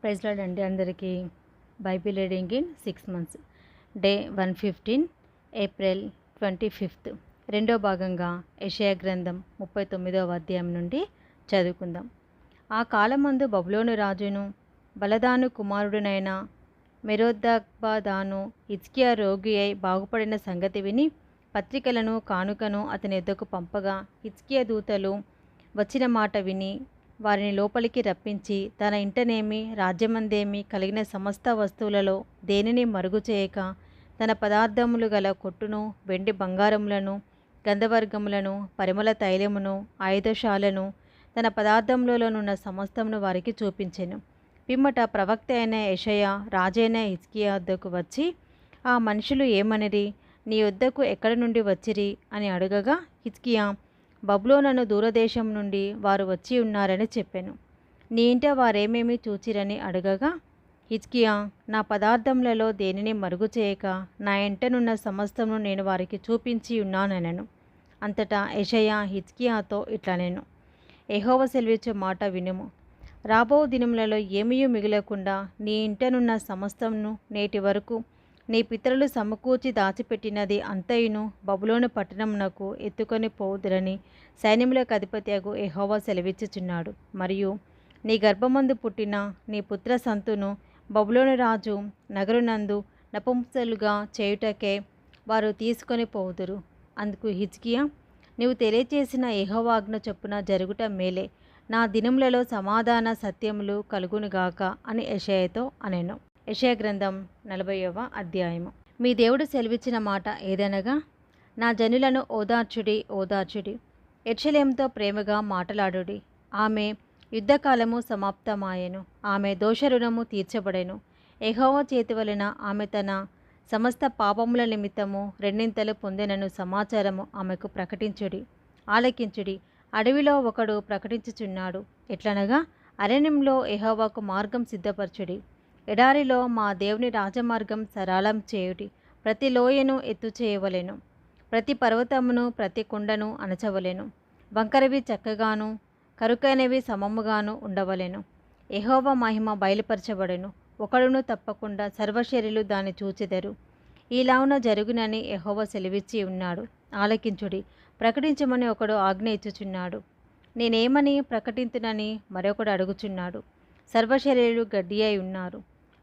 Praise lord అండి అందరికీ. Bible reading in 6 months, day 115, April 25. రెండో భాగంగా యెషయా గ్రంథం 39వ అధ్యాయం నుండి చదువుకుందాం. ఆ కాలమందు బబులోను రాజును బలదాను కుమారుడునైన మెరోదక్బదాను హిజ్కియా రోగి అయి బాగుపడిన సంగతి విని పత్రికలను కానుకను అతని ఎద్దకు పంపగా, హిజ్కియా దూతలు వచ్చిన మాట విని వారిని లోపలికి రప్పించి, తన ఇంటనేమి రాజ్యమందేమి కలిగిన సమస్త వస్తువులలో దేనిని మరుగు చేయక, తన పదార్థములు గల కొట్టును, వెండి బంగారములను, గంధవర్గములను, పరిమళ తైలమును, ఆయుధశాలను, తన పదార్థములలోనున్న సమస్తమును వారికి చూపించెను. పిమ్మట ప్రవక్త అయిన యెషయా రాజైన హిజ్కియా వద్దకు వచ్చి, ఆ మనుషులు ఏమనిరి? నీ యొద్దకు ఎక్కడి నుండి వచ్చిరి అని అడగగా, హిజ్కియా, బబులోను దూరదేశం నుండి వారు వచ్చి ఉన్నారని చెప్పెను. నీ ఇంట వారేమేమి చూచిరని అడగగా, హిజ్కియా, నా పదార్థములలో దేనిని మరుగు చేయక నా ఇంటనున్న సమస్తమును నేను వారికి చూపించి ఉన్నానెనను. అంతటా యెషయా హిజ్కియాతో ఇట్లనెను, యెహోవా సెలవిచ్చు మాట వినుము. రాబో దినములలో ఏమీయూ మిగలకుండా నీ ఇంటనున్న సమస్తమును నేటి వరకు నీ పితరులు సమకూర్చి దాచిపెట్టినది అంతయును బబులోను పట్టణమునకు ఎత్తుకొని పోవుదురని సైన్యములకు అధిపతియగు యెహోవా సెలవిచ్చుచున్నాడు. మరియు నీ గర్భమందు పుట్టిన నీ పుత్ర సంతును బబులోను రాజు నగరునందు నపుంసలుగా చేయుటకే వారు తీసుకొని పోవుదురు. అందుకు హిజ్కియా, నీవు తెలియచేసిన యెహోవా ఆజ్ఞ చొప్పున జరుగుట మేలే. నా దినములలో సమాధాన సత్యములు కలుగునుగాక అని యెషయాతో అనెను. యెషయా గ్రంథం 40వ అధ్యాయము. మీ దేవుడు సెలవిచ్చిన మాట ఏదనగా, నా జనులను ఓదార్చుడి, ఓదార్చుడి, యెరూషలేముతో ప్రేమగా మాటలాడుడి. ఆమె యుద్ధకాలము సమాప్తమాయెను, ఆమె దోషరుణము తీర్చబడెను. యెహోవా చేతి వలన ఆమె తన సమస్త పాపముల నిమిత్తము రెండింతలు పొందెనను సమాచారము ఆమెకు ప్రకటించుడి. ఆలకించుడి, అడవిలో ఒకడు ప్రకటించుచున్నాడు. ఎట్లనగా, అరణ్యంలో యెహోవాకు మార్గం సిద్ధపరచుడి, ఎడారిలో మా దేవుని రాజమార్గం సరళం చేయుడి. ప్రతి లోయను ఎత్తు చేయవలెను, ప్రతి పర్వతమును ప్రతి కొండను అణచవలెను. వంకరవి చక్కగాను కరుకైనవి సమముగాను ఉండవలెను. యెహోవా మహిమ బయలుపరచబడెను, ఒకడును తప్పకుండా సర్వశరీరులు దాన్ని చూచెదరు. ఈలావున జరుగునని యెహోవా సెలవిచ్చి ఉన్నాడు. ఆలకించుడి, ప్రకటించమని ఒకడు ఆజ్ఞ ఇచ్చుచున్నాడు. నేనేమని ప్రకటింతునని మరొకడు అడుగుచున్నాడు. సర్వశరీరులు గడ్డి అయి ఉన్నారు,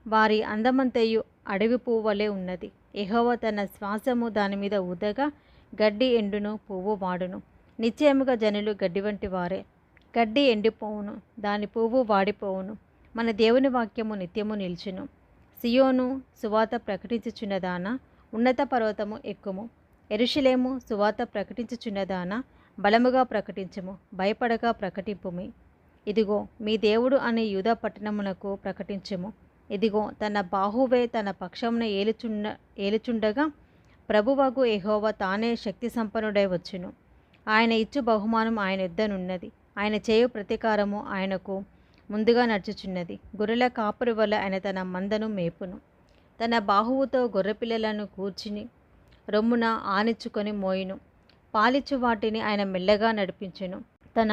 వారి అందమంతయు అడవి పువ్వు వలె ఉన్నది. యెహోవా తన శ్వాసము దాని మీద ఊదగా గడ్డి ఎండును, పువ్వు వాడును. నిశ్చయముగా జనులు గడ్డి వంటి వారే. గడ్డి ఎండిపోవును, దాని పువ్వు వాడిపోవును. మన దేవుని వాక్యము నిత్యము నిల్చును. సియోను సువాత ప్రకటించుచున్నదానా, ఉన్నత పర్వతము ఎక్కుము. యెరూషలేము సువాత ప్రకటించుచున్నదానా, బలముగా ప్రకటించుము, భయపడగా ప్రకటింపుమి. ఇదిగో మీ దేవుడు అనే యూదా పట్టణమునకు ప్రకటించుము. ఇదిగో తన బాహువే తన పక్షమున ఏలుచుండగా ప్రభువగు యెహోవా తానే శక్తి సంపన్నుడై వచ్చును. ఆయన ఇచ్చు బహుమానం ఆయన యొద్దనున్నది. ఆయన చేయు ప్రతీకారము ఆయనకు ముందుగా నడుచుచున్నది. గొర్రెల కాపురి వల్ల ఆయన తన మందను మేపును. తన బాహువుతో గొర్రెపిల్లలను కూర్చుని రొమ్మున ఆనిచ్చుకొని మోయును. పాలిచ్చు వాటిని ఆయన మెల్లగా నడిపించును. తన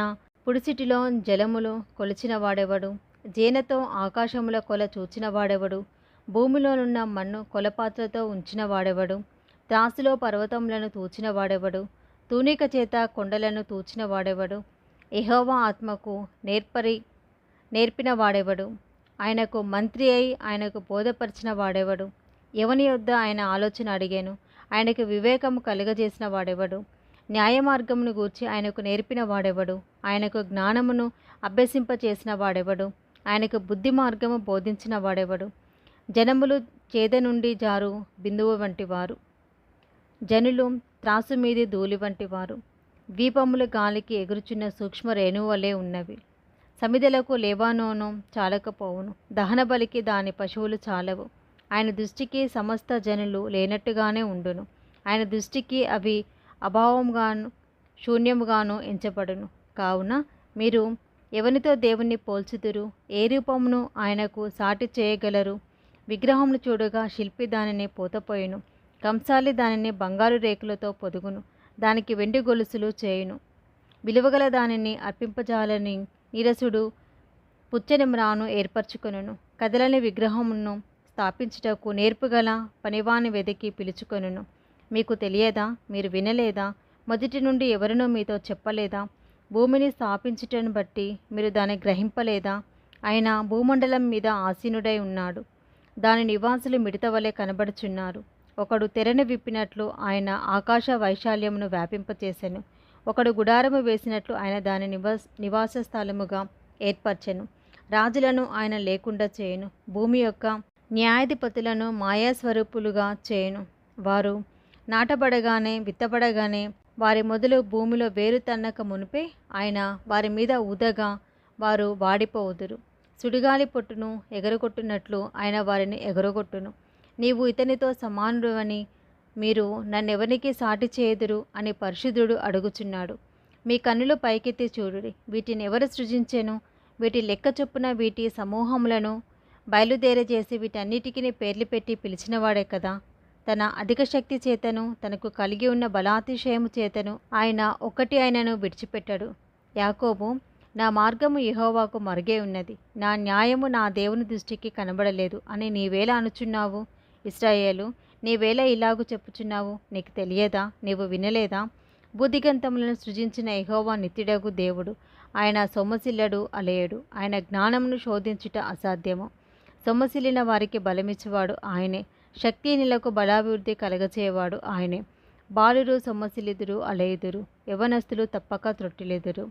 పుడిసిటిలో జలములు కొలిచిన వాడెవడు? జేనతో ఆకాశముల కొల చూచిన వాడెవడు? భూమిలోనున్న మన్ను కొలపాత్రతో ఉంచిన వాడెవడు? త్రాసులో పర్వతములను తూచిన వాడెవడు? తూనిక చేత కొండలను తూచిన వాడెవడు? యెహోవా ఆత్మకు నేర్పిన వాడెవడు? ఆయనకు మంత్రి అయి ఆయనకు బోధపరిచిన వాడెవడు? ఎవని యొద్ద ఆయన ఆలోచన అడిగాను? ఆయనకు వివేకము కలుగజేసిన వాడెవడు? న్యాయ మార్గమును గూర్చి ఆయనకు నేర్పిన వాడెవడు? ఆయనకు జ్ఞానమును అభ్యసింపచేసిన వాడెవడు? ఆయనకు బుద్ధి మార్గము బోధించిన వాడెవడు? జనములు చేద నుండి జారు బిందువు వంటి వారు, జనులు త్రాసు మీది ధూళి వంటి వారు. ద్వీపములు గాలికి ఎగురుచున్న సూక్ష్మ రేణువు వలె ఉన్నవి. సమిధలకు లేబానోను చాలకపోవును, దహన బలికి దాని పశువులు చాలవు. ఆయన దృష్టికి సమస్త జనులు లేనట్టుగానే ఉండును. ఆయన దృష్టికి అవి అభావముగాను శూన్యముగాను ఎంచబడును. కావున మీరు ఎవనితో దేవుణ్ణి పోల్చుదురు? ఏ రూపమును ఆయనకు సాటి చేయగలరు? విగ్రహమును చూడగా శిల్పి దానిని పోతపోయును, కంసాలి దానిని బంగారు రేకులతో పొదుగును, దానికి వెండి గొలుసులు చేయును. విలువగల దానిని అర్పింపజాలని నీరసుడు పుచ్చని మ్రాను ఏర్పరచుకొనును. కదలని విగ్రహమును స్థాపించుటకు నేర్పుగల పనివాని వెదికి పిలుచుకొనును. మీకు తెలియదా? మీరు వినలేదా? మొదటి నుండి ఎవరునూ మీతో చెప్పలేదా? భూమిని స్థాపించుటను బట్టి మీరు దాన్ని గ్రహింపలేదా? ఆయన భూమండలం మీద ఆసీనుడై ఉన్నాడు. దాని నివాసులు మిడతవలె కనబడుచున్నారు. ఒకడు తెరను విప్పినట్లు ఆయన ఆకాశ వైశాల్యమును వ్యాపింపచేసెను. ఒకడు గుడారము వేసినట్లు ఆయన దాని నివాస స్థలముగా ఏర్పరచెను. రాజులను ఆయన లేకుండా చేయును. భూమి యొక్క న్యాయాధిపతులను మాయాస్వరూపులుగా చేయును. వారు నాటబడగానే విత్తబడగానే వారి మొదలు భూమిలో వేరు తన్నక మునిపే ఆయన వారి మీద ఊదగా వారు వాడిపోవుదురు. సుడిగాలి పొట్టును ఎగరగొట్టునట్లు ఆయన వారిని ఎగరగొట్టును. నీవు ఇతనితో సమానుడవని మీరు నన్నెవరికి సాటి చేయుదురు అని పరిశుద్ధుడు అడుగుచున్నాడు. మీ కన్నులు పైకెత్తి చూడుడి. వీటిని ఎవరు సృజించెను? వీటి లెక్క చొప్పున వీటి సమూహములను బయలుదేరజేసి వీటన్నిటికీ పేర్లు పెట్టి పిలిచినవాడే కదా. తన అధిక శక్తి చేతను తనకు కలిగి ఉన్న బలాతిశయము చేతను ఆయన ఒక్కటి ఆయనను విడిచిపెట్టడు. యాకోబు, నా మార్గము యెహోవాకు మరుగే ఉన్నది, నా న్యాయము నా దేవుని దృష్టికి కనబడలేదు అని నీవేలా అనుచున్నావు? ఇశ్రాయేలు, నీవేలా ఇలాగు చెప్పుచున్నావు? నీకు తెలియదా? నీవు వినలేదా? బుద్ధిగంతములను సృజించిన యెహోవా నిత్యుడగు దేవుడు. ఆయన సొమ్మసిల్లడు, అలయడు. ఆయన జ్ఞానమును శోధించుట అసాధ్యము. సొమ్మసిల్లిన వారికి బలమిచ్చువాడు ఆయనే. శక్తిహీనులకు బలాభివృద్ధి కలగచేవాడు ఆయనే. బాలురు సొమ్మసిల్లుదురు, అలయుదురు. యవనస్తులు తప్పక త్రొట్టిలెదురు.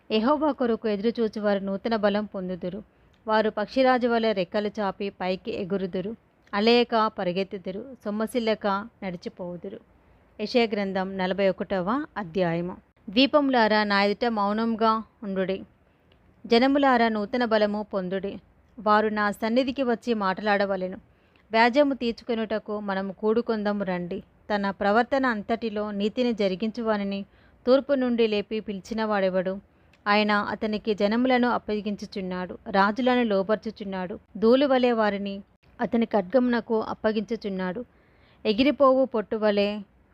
యెహోవా కొరకు ఎదురుచూచి వారు నూతన బలం పొందుదురు. వారు పక్షిరాజు వలె రెక్కలు చాపి పైకి ఎగురుదురు. అలయక పరిగెత్తుదురు, సొమ్మసిల్లక నడిచిపోవుదురు. యెషయా గ్రంథం 41వ అధ్యాయము. ద్వీపములారా, నా ఎదుట మౌనంగా ఉండుడి. జనములారా, నూతన బలము పొందుడి. వారు నా సన్నిధికి వచ్చి మాట్లాడవలెను. వ్యాజ్యము తీర్చుకొనుటకు మనము కూడుకొందము రండి. తన ప్రవర్తన అంతటిలో నీతిని జరిగించువానిని తూర్పు నుండి లేపి పిలిచినవాడెవడు? ఆయన అతనికి జనములను అప్పగించుచున్నాడు, రాజులను లోబర్చుచున్నాడు. ధూళివలె వారిని అతని ఖడ్గమునకు అప్పగించుచున్నాడు. ఎగిరిపోవు పొట్టువలె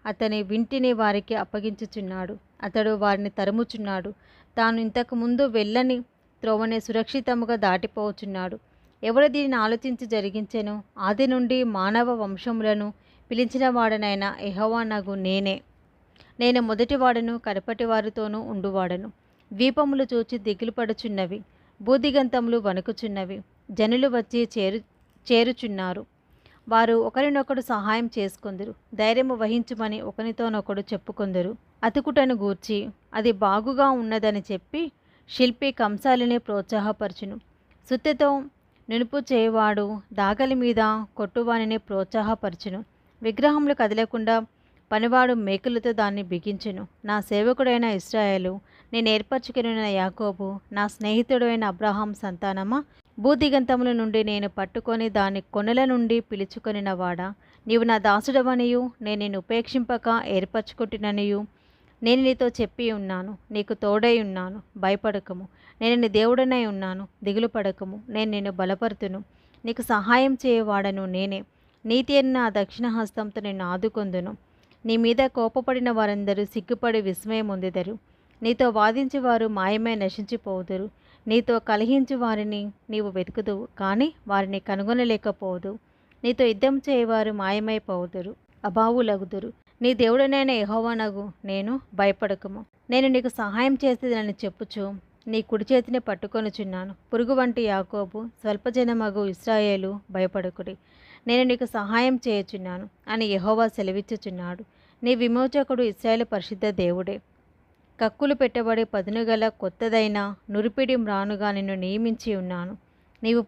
అతని వింటిని వారికి అప్పగించుచున్నాడు. అతడు వారిని తరుముచున్నాడు. తాను ఇంతకు ముందు వెళ్ళని త్రోవనే సురక్షితముగా దాటిపోచున్నాడు. ఎవడు దీనిని ఆలోచించి జరిగించెను? ఆది నుండి మానవ వంశములను పిలిచిన వాడనైన యెహోవానగు నేనే. నేను మొదటివాడను, కడపటి వారితోనూ ఉండువాడను. ద్వీపములు చూచి దిగులు పడుచున్నవి, భూదిగంతములు వణుకుచున్నవి. జనులు వచ్చి చేరుచున్నారు. వారు ఒకరినొకడు సహాయం చేసుకొందురు. ధైర్యము వహించుమని ఒకనితోనొకడు చెప్పుకొందురు. అతుకుటను గూర్చి అది బాగుగా ఉన్నదని చెప్పి శిల్పి కంసాలిని ప్రోత్సాహపరచును. సుత్తెతో నునుపు చేయవాడు దాగలి మీద కొట్టువానిని ప్రోత్సాహపరచును. విగ్రహములు కదలకుండా పనివాడు మేకులతో దాన్ని బిగించును. నా సేవకుడైన ఇశ్రాయేలు, నేను ఏర్పరచుకున్న యాకోబు, నా స్నేహితుడైన అబ్రహాం సంతానమా, భూదిగంతముల నుండి నేను పట్టుకొని దాని కొనల నుండి పిలుచుకొనిన వాడా, నీవు నా దాసుడవనియు నేను నిన్ను ఉపేక్షింపక ఏర్పరచుకుంటుననియు నేను నీతో చెప్పి ఉన్నాను. నీకు తోడై ఉన్నాను, భయపడకము. నేను నీ దేవుడనై ఉన్నాను, దిగులు పడకము. నేను నిన్ను బలపరుతును, నీకు సహాయం చేయవాడను నేనే. నీతి అయిన నా దక్షిణ హస్తంతో నిన్ను ఆదుకొందును. నీ మీద కోపపడిన వారందరూ సిగ్గుపడి విస్మయం పొందెదరు. నీతో వాదించేవారు మాయమై నశించిపోదురు. నీతో కలహించు వారిని నీవు వెతుకుదువు, కానీ వారిని కనుగొనలేకపోదు. నీతో యుద్ధం చేయవారు మాయమైపోదురు, అభావులగుదురు. నీ దేవుడనైన యెహోవానగు నేను, భయపడకము. నేను నీకు సహాయం చేసేదని చెప్పుచు నీ కుడి చేతిని పట్టుకొనుచున్నాను. పురుగు వంటి యాకోబు, స్వల్పజనమగు ఇశ్రాయేలు, భయపడకుడి. నేను నీకు సహాయం చేయుచున్నాను అని యెహోవా సెలవిచ్చుచున్నాడు. నీ విమోచకుడు ఇశ్రాయేలు పరిశుద్ధ దేవుడే. కక్కులు పెట్టబడి పదునుగల కొత్తదైన నురిపిడి మ్రానుగా నిన్ను నియమించి ఉన్నాను. నీవు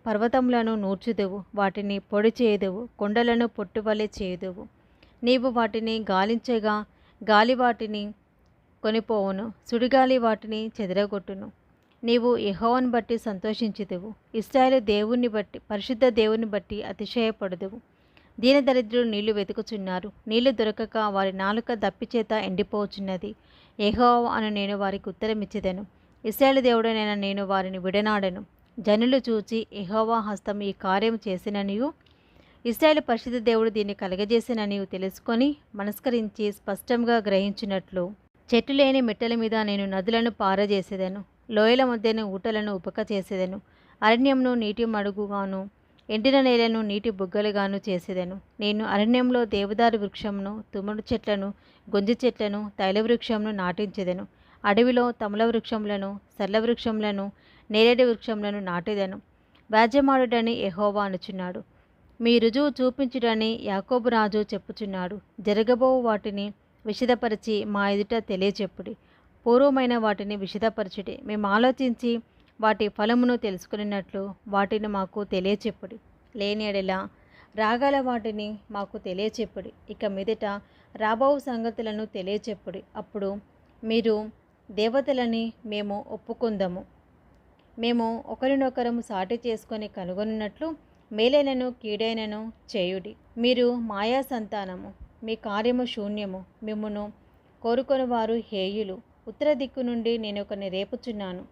పర్వతములను నూర్చుదువు, వాటిని పొడి చేయుదువు, కొండలను పొట్టువలె చేయుదువు. నీవు వాటిని గాలించగా గాలి వాటిని కొనిపోవును, సుడిగాలి వాటిని చెదరగొట్టును. నీవు యెహోవాను బట్టి సంతోషించుదువు, ఇశ్రాయేలు దేవుని బట్టి, పరిశుద్ధ దేవుని బట్టి అతిశయపడుదువు. దీనదరిద్రులు నీళ్లు వెతుకుచున్నారు, నీళ్లు దొరకక వారి నాలుక దప్పిచేత ఎండిపోచున్నది. యెహోవా అను నేను వారికి ఉత్తరమిచ్చెదను, ఇశ్రాయేలు దేవుడనైన నేను వారిని విడనాడను. జనులు చూచి యెహోవా హస్తం ఈ కార్యం చేసిననియు, ఇశ్రాయేలు పరిశుద్ధ దేవుడు దీన్ని కలగజేసిననియు తెలుసుకొని మనస్కరించి స్పష్టంగా గ్రహించినట్లు చెట్టు లేని మెట్టల మీద నేను నదులను పారజేసేదను, లోయల మధ్యను ఊటలను ఉపక చేసేదను. అరణ్యంను నీటి మడుగుగాను ఎండిన నేలను నీటి బుగ్గలుగాను చేసేదను. నేను అరణ్యంలో దేవదారు వృక్షమును, తుమ్మడి చెట్లను, గొంజి చెట్లను, తైల వృక్షమును నాటించెదను. అడవిలో తమల వృక్షములను, సరళ వృక్షములను, నేరేడు వృక్షములను నాటెదను. వ్యాజ్యమాడుడని యెహోవా అనుచున్నాడు. మీ రుజువు చూపించుడని యాకోబు రాజు చెప్పుచున్నాడు. జరగబో వాటిని విశదపరిచి మా ఎదుట తెలియచెప్పుడి. పూర్వమైన వాటిని విశదపరచుడి. మేము ఆలోచించి వాటి ఫలమును తెలుసుకున్నట్లు వాటిని మాకు తెలియచెప్పుడి. లేని ఎడల రాగల వాటిని మాకు తెలియచెప్పుడి. ఇక మీదట రాబో సంగతులను తెలియచెప్పుడి. అప్పుడు మీరు దేవతలని మేము ఒప్పుకుందాము. మేము ఒకరినొకరము సాటి చేసుకొని కనుగొన్నట్లు మేలైనను కీడైనను చేయుడి. మీరు మాయా సంతానము, మీ కార్యము శూన్యము, మిమ్మును కోరుకొని వారు హేయులు. ఉత్తర దిక్కు నుండి నేను ఒకరిని రేపుచున్నాను.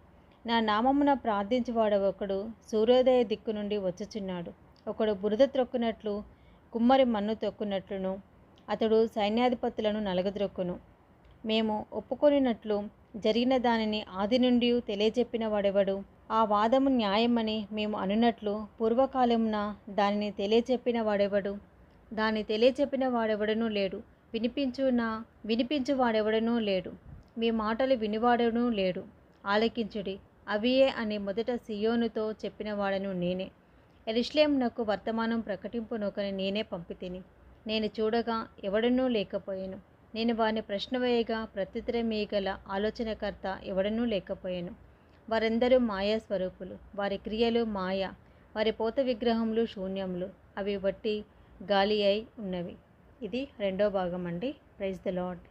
నా నామమున ప్రార్థించువాడు ఒకడు సూర్యోదయ దిక్కు నుండి వచ్చుచున్నాడు. ఒకడు బురద త్రొక్కునట్లు, కుమ్మరి మన్ను తొక్కునట్లును అతడు సైన్యాధిపతులను నలగద్రొక్కును. మేము ఒప్పుకొనినట్లు జరిగిన దానిని ఆది నుండి తెలియజెప్పిన వాడెవడు? ఆ వాదము న్యాయమని మేము అనున్నట్లు పూర్వకాలమున దానిని తెలియచెప్పిన వాడెవడు? దాన్ని తెలియచెప్పిన వాడెవడనూ లేడు. వినిపించు వాడెవడనూ లేడు. మీ మాటలు వినివాడనూ లేడు. ఆలకించుడి, అవియే అని మొదట సియోనుతో చెప్పిన వాడను నేనే. యెరూషలేమునకు వర్తమానం ప్రకటింపునొకని నేనే పంపితిని. నేను చూడగా ఎవడనూ లేకపోయాను. నేను వారిని ప్రశ్న వేయగా ప్రత్యుత్తరమియ్యగల ఆలోచనకర్త ఎవడనూ లేకపోయాను. వారందరూ మాయా స్వరూపులు. వారి క్రియలు మాయ. వారి పోత విగ్రహములు శూన్యములు. అవి వట్టి గాలి అయి ఉన్నవి. ఇది 2వ భాగం అండి. Praise the lord.